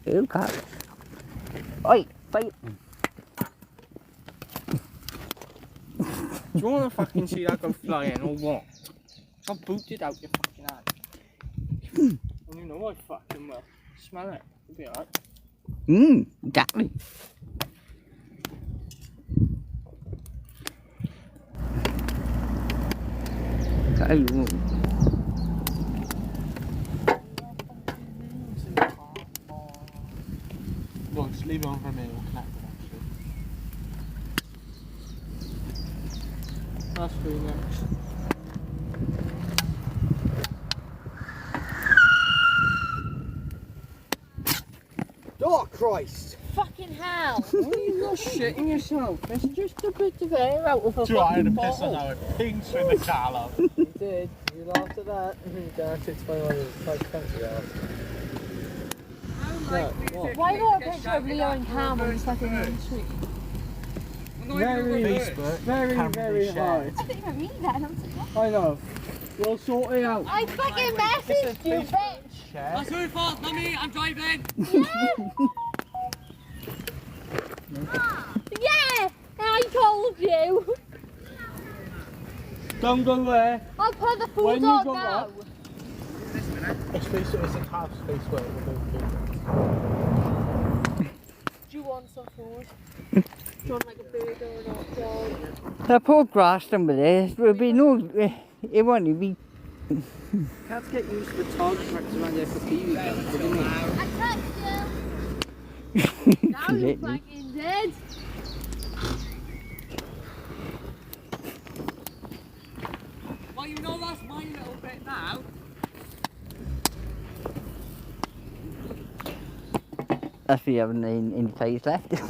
Yêu cả. Oi, bite. Do you want to fucking see that go flying or what? I'll boot it out your fucking hand. And you know I fucking will. Smell it. It'll be alright. Exactly. Cái luôn. No, just leave it on for a minute. We'll connect it actually. That's pretty nice. Oh Christ! Fucking hell! You're shitting yourself. There's just a bit of air out of a Do I had a fucking piss on bottle. now. It pings through the car. You did. You laughed at that. You don't have to explain why you tried to cancel that. Why not a picture of Leo and Cam on the fucking main street? Very, Facebook, very, can be very shared. high. I didn't even mean that. I was like, I know. We'll sort it out. I fucking messaged you, bitch! Share. Who fault, mummy? I'm driving. Yeah! I told you! Don't go there. I'll put the When food you on go now. up. It's a car space where it will go Do you want some food? Do you want like a burger or not, dog? That poor grass over there. There will be no. It won't be. Cats get used to the target practice around there for PE weekend. What do you mean? I touched you! Now you're Completely. fucking dead! Well, you know that's my little bit now. That's if you haven't any face left. Ready?